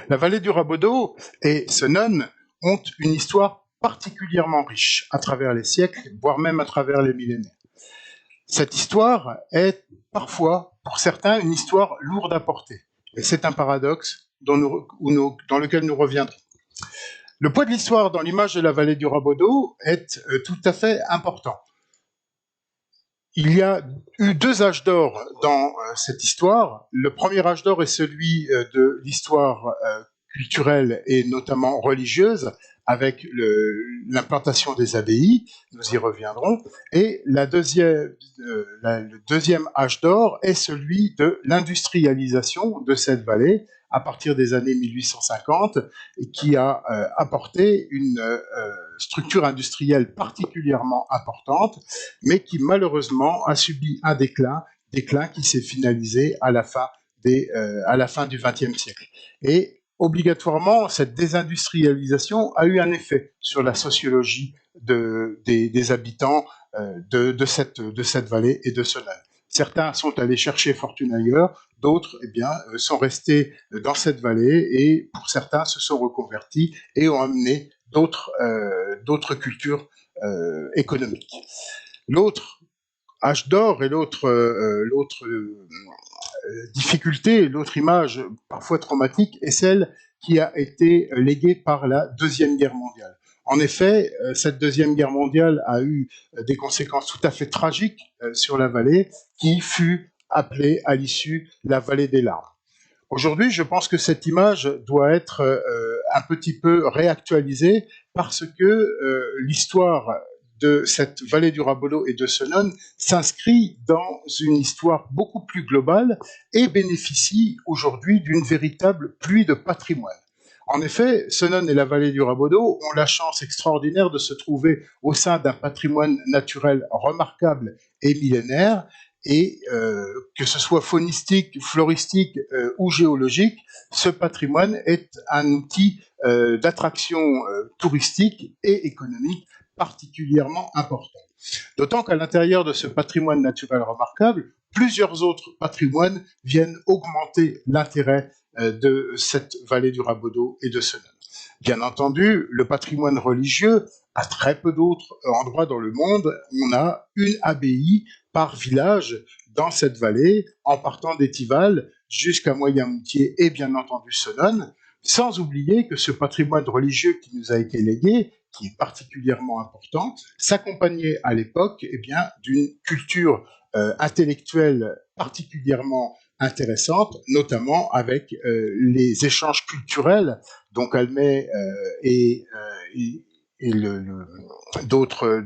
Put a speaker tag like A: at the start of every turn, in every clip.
A: La vallée du Rabodeau et Senones ont une histoire particulièrement riche à travers les siècles, voire même à travers les millénaires. Cette histoire est parfois, pour certains, une histoire lourde à porter. Et c'est un paradoxe dans lequel nous reviendrons. Le poids de l'histoire dans l'image de la vallée du Rabodeau est tout à fait important. Il y a eu deux âges d'or dans cette histoire. Le premier âge d'or est celui de l'histoire culturelle et notamment religieuse, avec l'implantation des abbayes, nous y reviendrons. Et le deuxième âge d'or est celui de l'industrialisation de cette vallée, à partir des années 1850, qui a apporté une structure industrielle particulièrement importante, mais qui malheureusement a subi un déclin qui s'est finalisé à la fin du XXe siècle. Et obligatoirement, cette désindustrialisation a eu un effet sur la sociologie des habitants de cette vallée et de Senones. Certains sont allés chercher fortune ailleurs, d'autres sont restés dans cette vallée et pour certains se sont reconvertis et ont amené d'autres cultures économiques. L'autre âge d'or et l'autre difficulté, l'autre image parfois traumatique est celle qui a été léguée par la Deuxième Guerre mondiale. En effet, cette Deuxième Guerre mondiale a eu des conséquences tout à fait tragiques sur la vallée, qui fut appelée à l'issue la vallée des larmes. Aujourd'hui, je pense que cette image doit être un petit peu réactualisée parce que l'histoire de cette vallée du Rabodeau et de Senones s'inscrit dans une histoire beaucoup plus globale et bénéficie aujourd'hui d'une véritable pluie de patrimoine. En effet, Senones et la vallée du Rabodeau ont la chance extraordinaire de se trouver au sein d'un patrimoine naturel remarquable et millénaire, et que ce soit faunistique, floristique ou géologique, ce patrimoine est un outil d'attraction touristique et économique particulièrement important. D'autant qu'à l'intérieur de ce patrimoine naturel remarquable, plusieurs autres patrimoines viennent augmenter l'intérêt de cette vallée du Rabodeau et de Senones. Bien entendu, le patrimoine religieux, à très peu d'autres endroits dans le monde, on a une abbaye par village dans cette vallée, en partant d'Étival jusqu'à Moyenmoutier et bien entendu Senones, sans oublier que ce patrimoine religieux qui nous a été légué, qui est particulièrement important, s'accompagnait à l'époque d'une culture intellectuelle particulièrement intéressante, notamment avec les échanges culturels dont Calmet et d'autres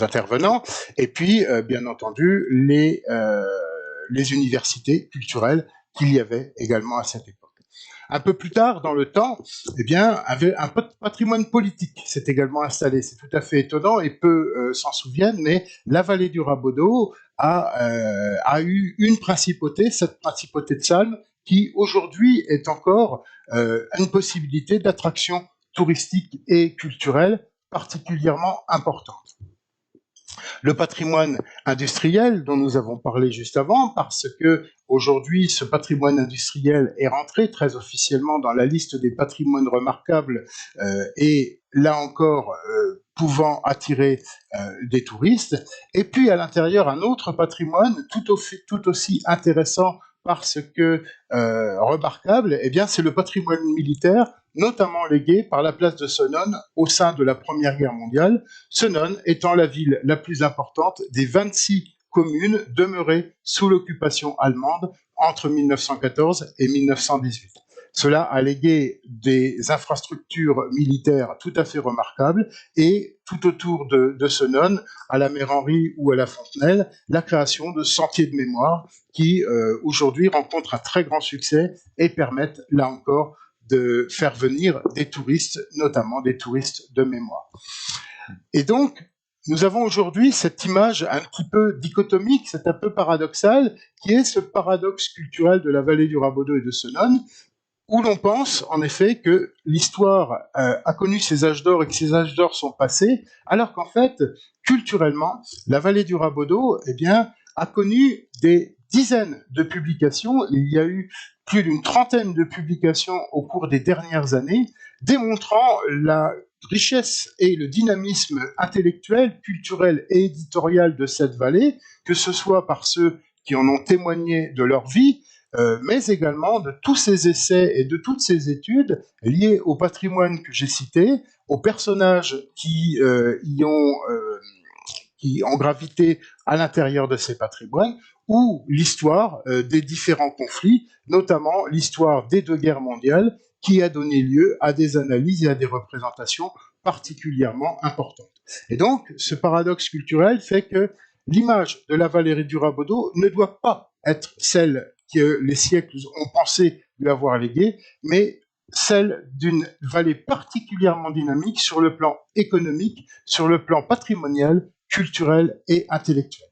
A: intervenants, et puis bien entendu les universités culturelles qu'il y avait également à cette époque. Un peu plus tard dans le temps, avait un patrimoine politique s'est également installé. C'est tout à fait étonnant et peu s'en souviennent, mais la vallée du Rabodeau a eu une principauté, cette principauté de Salm, qui aujourd'hui est encore une possibilité d'attraction touristique et culturelle particulièrement importante. Le patrimoine industriel dont nous avons parlé juste avant, parce que aujourd'hui ce patrimoine industriel est rentré très officiellement dans la liste des patrimoines remarquables et là encore pouvant attirer des touristes. Et puis à l'intérieur un autre patrimoine tout aussi intéressant parce que remarquable, c'est le patrimoine militaire, notamment légué par la place de Senones au sein de la Première Guerre mondiale, Senones étant la ville la plus importante des 26 communes demeurées sous l'occupation allemande entre 1914 et 1918. Cela a légué des infrastructures militaires tout à fait remarquables et tout autour de Senones, à la Mère Henry ou à la Fontenelle, la création de sentiers de mémoire qui aujourd'hui rencontrent un très grand succès et permettent là encore de faire venir des touristes, notamment des touristes de mémoire. Et donc, nous avons aujourd'hui cette image un petit peu dichotomique, c'est un peu paradoxal, qui est ce paradoxe culturel de la vallée du Rabodeau et de Senones, où l'on pense en effet que l'histoire a connu ses âges d'or et que ces âges d'or sont passés, alors qu'en fait, culturellement, la vallée du Rabodeau a connu des dizaines de publications, il y a eu plus d'une trentaine de publications au cours des dernières années, démontrant la richesse et le dynamisme intellectuel, culturel et éditorial de cette vallée, que ce soit par ceux qui en ont témoigné de leur vie, mais également de tous ces essais et de toutes ces études liées au patrimoine que j'ai cité, aux personnages qui ont gravité à l'intérieur de ces patrimoines, ou l'histoire des différents conflits, notamment l'histoire des deux guerres mondiales, qui a donné lieu à des analyses et à des représentations particulièrement importantes. Et donc, ce paradoxe culturel fait que l'image de la Valérie du Rabodeau ne doit pas être celle que les siècles ont pensé lui avoir léguée, mais celle d'une vallée particulièrement dynamique sur le plan économique, sur le plan patrimonial, culturel et intellectuel.